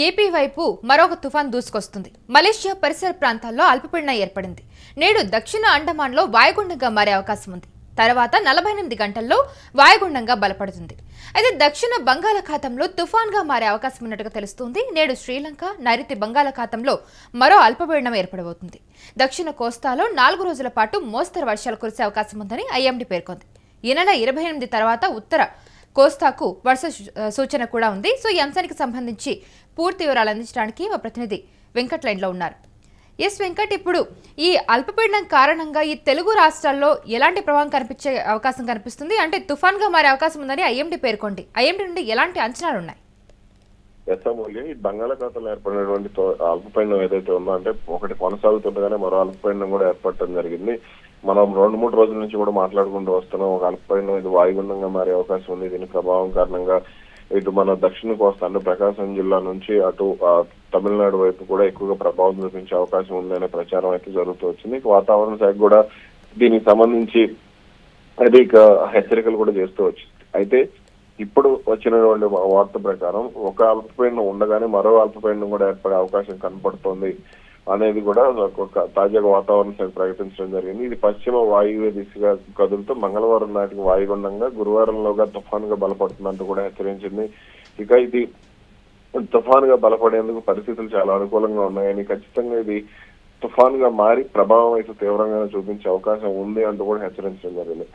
AP వైపు మరొక తుఫాన్ దూసుకొస్తుంది. మలేషియా పరిసర ప్రాంతాల్లో అల్పపీడనం ఏర్పడింది. నేడు దక్షిణ అండమాన్లో వాయుగుండంగా మారే అవకాశం ఉంది. తర్వాత 48 గంటల్లో వాయుగుండంగా బలపడుతుంది. అయితే దక్షిణ బంగాళాఖాతంలో తుఫాన్గా మారే అవకాశం ఉన్నట్టుగా తెలుస్తుంది. నేడు శ్రీలంక, నైరుతి బంగాళాఖాతంలో మరో అల్పపీడనం ఏర్పడబోతుంది. దక్షిణ కోస్తాలో 4 రోజుల పాటు మోస్తరు వర్షాలు కురిసే అవకాశం ఉందని ఐఎండీ పేర్కొంది. ఈ నెల 28 తర్వాత ఉత్తర కోస్తాకు వర్ష సూచన కూడా ఉంది. సో ఈ అంశానికి సంబంధించి పూర్తి వివరాలు అందించడానికి మా ప్రతినిధి వెంకట్ లైన్లో ఉన్నారు. ఎస్ వెంకట్, ఇప్పుడు ఈ అల్పపీడనం కారణంగా ఈ తెలుగు రాష్ట్రాల్లో ఎలాంటి ప్రభావం కనిపించే అవకాశం కనిపిస్తుంది? అంటే తుఫాన్గా మారే అవకాశం ఉందని ఐఎండీ పేర్కొంది. ఐఎండీ నుండి ఎలాంటి అంచనాలు ఉన్నాయి? ఈ బంగాళాఖాతంలో ఏర్పడినటువంటి అల్పపీడనం ఏదైతే ఉందో, అంటే ఒకటి కొనసాగుతుండగానే మరో అల్పపీడనం కూడా ఏర్పడటం జరిగింది. మనం 2-3 రోజుల నుంచి కూడా మాట్లాడుకుంటూ వస్తున్నాం. ఒక అల్పపీడనం ఇది వాయుగుండంగా మారే అవకాశం ఉంది. దీని ప్రభావం కారణంగా ఇటు మన దక్షిణ కోస్తా అంటే ప్రకాశం జిల్లా నుంచి అటు తమిళనాడు వైపు కూడా ఎక్కువగా ప్రభావం చూపించే అవకాశం ఉందనే ప్రచారం అయితే జరుగుతూ వచ్చింది. వాతావరణ శాఖ కూడా దీనికి సంబంధించి అధిక హెచ్చరికలు కూడా చేస్తూ వచ్చింది. అయితే ఇప్పుడు వచ్చినటువంటి వార్త ప్రకారం ఒక అల్పపీడనం ఉండగానే మరో అల్పపీడనం కూడా ఏర్పడే అవకాశం కనపడుతోంది అనేది కూడా తాజాగా వాతావరణ శాఖ ప్రకటించడం జరిగింది. ఇది పశ్చిమ వాయువ్య దిశగా కదులుతూ మంగళవారం నాటికి వాయుగుండంగా గురువారంలోగా తుఫానుగా బలపడుతుందంటూ కూడా హెచ్చరించింది. ఇక ఇది తుఫానుగా బలపడేందుకు పరిస్థితులు చాలా అనుకూలంగా ఉన్నాయని, ఖచ్చితంగా ఇది తుఫానుగా మారి ప్రభావం అయితే తీవ్రంగా చూపించే అవకాశం ఉంది అంటూ కూడా హెచ్చరించడం జరిగింది.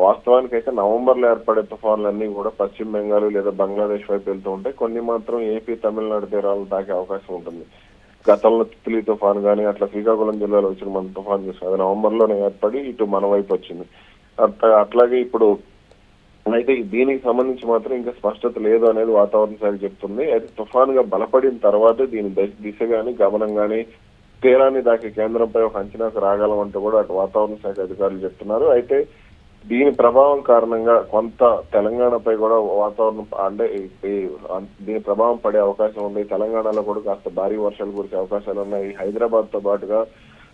వాస్తవానికి అయితే నవంబర్లో ఏర్పడే తుఫాన్లన్నీ కూడా పశ్చిమ బెంగాల్ లేదా బంగ్లాదేశ్ వైపు వెళ్తూ ఉంటాయి. కొన్ని మాత్రం ఏపీ, తమిళనాడు తీరాలను తాకే అవకాశం ఉంటుంది. గతంలో తిత్లీ తుఫాన్ కానీ అట్లా శ్రీకాకుళం జిల్లాలో వచ్చిన మన తుఫాన్ చూసాం, అది నవంబర్లోనే ఏర్పడి ఇటు మన వైపు వచ్చింది. అట్లాగే ఇప్పుడు అయితే దీనికి సంబంధించి మాత్రం ఇంకా స్పష్టత లేదు అనేది వాతావరణ శాఖ చెప్తుంది. అయితే తుఫాన్గా బలపడిన తర్వాతే దీని దిశ గాని గమనం గాని తీరాన్ని దాకి కేంద్రంపై ఒక అంచనాకు రాగలం అంటూ కూడా అటు వాతావరణ శాఖ అధికారులు చెప్తున్నారు. అయితే దీని ప్రభావం కారణంగా కొంత తెలంగాణపై కూడా వాతావరణం అంటే దీని ప్రభావం పడే అవకాశం ఉంది. తెలంగాణలో కూడా కాస్త భారీ వర్షాలు కురిసే అవకాశాలు ఉన్నాయి. హైదరాబాద్ తో పాటుగా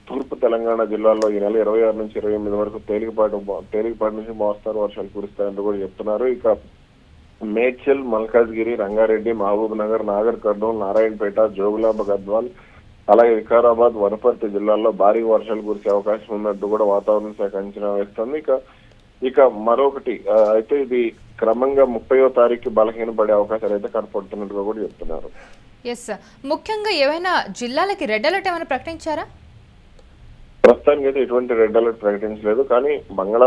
తూర్పు తెలంగాణ జిల్లాల్లో ఈ నెల 26 నుంచి 28 వరకు తేలికపాటి నుంచి మోస్తారు వర్షాలు కురుస్తాయంటూ కూడా చెప్తున్నారు. ఇక మేడ్చల్, మల్కాజ్గిరి, రంగారెడ్డి, మహబూబ్ నగర్, నాగర్ కర్నూలు, నారాయణపేట, జోగులాంబ, గద్వాల్, అలాగే వికారాబాద్, వనపర్తి జిల్లాల్లో భారీ వర్షాలు కురిసే అవకాశం ఉన్నట్టు కూడా వాతావరణ శాఖ అంచనా వేస్తుంది. ఇక మరొకటి అయితే ఇది క్రమంగా 30వ తారీఖు బలహీనపడే అవకాశాలు అయితే కనపడుతున్నట్టుగా కూడా చెప్తున్నారు. ఎస్, ముఖ్యంగా ఏమైనా జిల్లాలకి రెడ్ అలర్ట్ ఏమైనా ప్రకటించారా? ప్రస్తుతానికి అయితే ఎటువంటి రెడ్ అలర్ట్ ప్రకటించలేదు. కానీ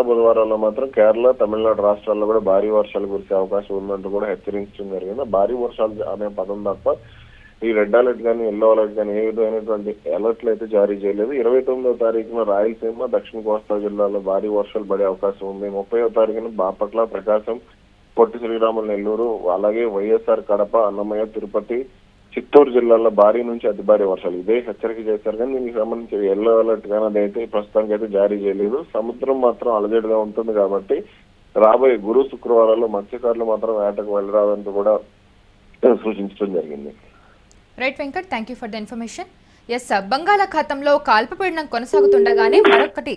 బుధవారాల్లో మాత్రం కేరళ, తమిళనాడు రాష్ట్రాల్లో కూడా భారీ వర్షాలు కురిసే అవకాశం ఉందంటూ కూడా హెచ్చరించడం జరిగింది. భారీ వర్షాలు అనే పదం తప్ప ఈ రెడ్ అలర్ట్ కానీ, ఎల్లో అలర్ట్ కానీ ఏ విధమైనటువంటి అలర్ట్లు అయితే జారీ చేయలేదు. 29వ తారీఖున రాయలసీమ, దక్షిణ కోస్తా జిల్లాలో భారీ వర్షాలు పడే అవకాశం ఉంది. 30వ తారీఖున బాపట్ల, ప్రకాశం, పొట్టి శ్రీరాములు, నెల్లూరు, అలాగే వైఎస్ఆర్ కడప, అన్నమయ్య, తిరుపతి, చిత్తూరు జిల్లాల్లో భారీ నుంచి అతి భారీ వర్షాలు ఇదే హెచ్చరిక చేశారు. కానీ దీనికి సంబంధించి ఎల్లో అలర్ట్ కానీ అదైతే ప్రస్తుతానికి అయితే జారీ చేయలేదు. సముద్రం మాత్రం అలజడిగా ఉంటుంది కాబట్టి రాబోయే గురు, శుక్రవారాల్లో మత్స్యకారులు మాత్రం వేటకు వెళ్ళరాదంటూ కూడా సూచించడం జరిగింది. Right Venkat, thank you for the information. Yes, బంగాళాఖాతంలో ఒక అల్పపీడనం కొనసాగుతుండగానే మరొకటి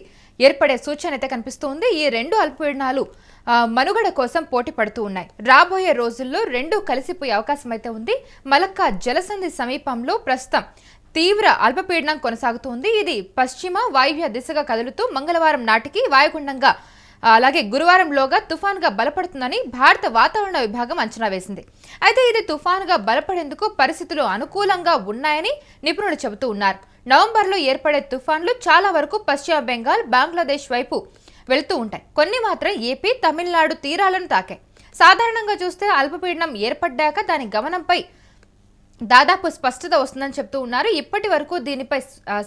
ఏర్పడే సూచన అయితే కనిపిస్తుంది. ఈ రెండు అల్పపీడనాలు మనుగడ కోసం పోటీ పడుతూ ఉన్నాయి. రాబోయే రోజుల్లో రెండు కలిసిపోయే అవకాశం అయితే ఉంది. మలక్కా జలసంధి సమీపంలో ప్రస్తుతం తీవ్ర అల్పపీడనం కొనసాగుతుంది. ఇది పశ్చిమ వాయువ్య దిశగా కదులుతూ మంగళవారం నాటికి వాయుగుండంగా అలాగే గురువారంలోగా తుఫాన్గా బలపడుతుందని భారత వాతావరణ విభాగం అంచనా వేసింది. అయితే ఇది తుఫాన్గా బలపడేందుకు పరిస్థితులు అనుకూలంగా ఉన్నాయని నిపుణులు చెబుతూ ఉన్నారు. నవంబర్లో ఏర్పడే తుఫాన్లు చాలా వరకు పశ్చిమ బెంగాల్, బంగ్లాదేశ్ వైపు వెళుతూ ఉంటాయి. కొన్ని మాత్రం ఏపీ, తమిళనాడు తీరాలను తాకాయి. సాధారణంగా చూస్తే అల్పపీడనం ఏర్పడ్డాక దాని గమనంపై దాదాపు స్పష్టత వస్తుందని చెప్తూ ఉన్నారు. ఇప్పటి వరకు దీనిపై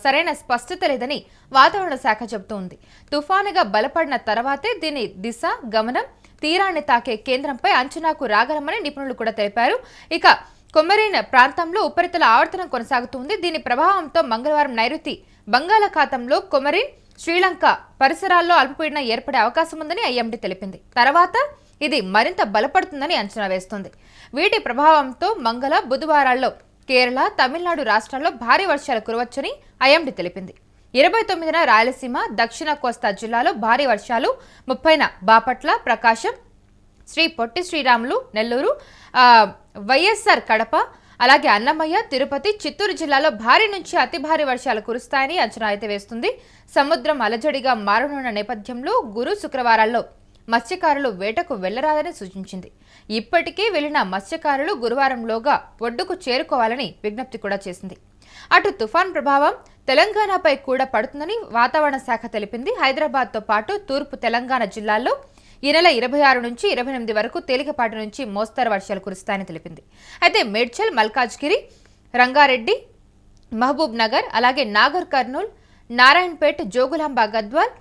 సరైన స్పష్టత లేదని వాతావరణ శాఖ చెబుతూ ఉంది. తుఫానుగా బలపడిన తర్వాతే దీని దిశ, గమనం, తీరాన్ని తాకే కేంద్రంపై అంచనాకు రాగలమని నిపుణులు కూడా తెలిపారు. ఇక కొమెరిన్ ప్రాంతంలో ఉపరితల ఆవర్తనం కొనసాగుతుంది. దీని ప్రభావంతో మంగళవారం నైరుతి బంగాళాఖాతంలో కొమెరిన్, శ్రీలంక పరిసరాల్లో అల్పపీడనం ఏర్పడే అవకాశం ఉందని ఐఎండీ తెలిపింది. తర్వాత ఇది మరింత బలపడుతుందని అంచనా వేస్తుంది. వీటి ప్రభావంతో మంగళ, బుధవారాల్లో కేరళ, తమిళనాడు రాష్ట్రాల్లో భారీ వర్షాలు కురవచ్చని ఐఎండీ తెలిపింది. 29న రాయలసీమ, దక్షిణ కోస్తా జిల్లాలో భారీ వర్షాలు, 30న బాపట్ల, ప్రకాశం, పొట్టి శ్రీరాములు, నెల్లూరు, వైఎస్ఆర్ కడప, అలాగే అన్నమయ్య, తిరుపతి, చిత్తూరు జిల్లాలో భారీ నుంచి అతి భారీ వర్షాలు కురుస్తాయని అంచనా అయితే వేస్తుంది. సముద్రం అలజడిగా మారనున్న నేపథ్యంలో గురు, శుక్రవారాల్లో మత్స్యకారులు వేటకు వెళ్లరాదని సూచించింది. ఇప్పటికే వెళ్లిన మత్స్యకారులు గురువారంలోగా ఒడ్డుకు చేరుకోవాలని విజ్ఞప్తి కూడా చేసింది. అటు తుఫాన్ ప్రభావం తెలంగాణపై కూడా పడుతుందని వాతావరణ శాఖ తెలిపింది. హైదరాబాద్తో పాటు తూర్పు తెలంగాణ జిల్లాల్లో ఈ నెల 26 నుంచి 28 వరకు తేలికపాటి నుంచి మోస్తరు వర్షాలు కురుస్తాయని తెలిపింది. అయితే మేడ్చల్, మల్కాజ్గిరి, రంగారెడ్డి, మహబూబ్ నగర్, అలాగే నాగర్ కర్నూల్, నారాయణపేట్, జోగులాంబ గద్వాల్,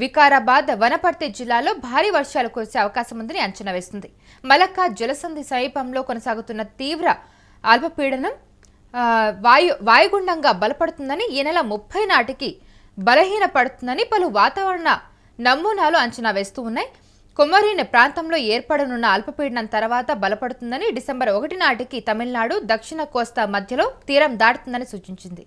వికారాబాద్, వనపర్తి జిల్లాలో భారీ వర్షాలు కురిసే అవకాశం ఉందని అంచనా వేస్తుంది. మలక్కా జలసంధి సమీపంలో కొనసాగుతున్న తీవ్ర అల్పపీడనం వాయుగుండంగా బలపడుతుందని, ఈ నెల 30 నాటికి బలహీనపడుతుందని పలు వాతావరణ నమూనాలు అంచనా వేస్తూ ఉన్నాయి. కొమరీన్ ప్రాంతంలో ఏర్పడనున్న అల్పపీడనం తర్వాత బలపడుతుందని, డిసెంబర్ 1 నాటికి తమిళనాడు, దక్షిణ కోస్తా మధ్యలో తీరం దాటుతుందని సూచించింది.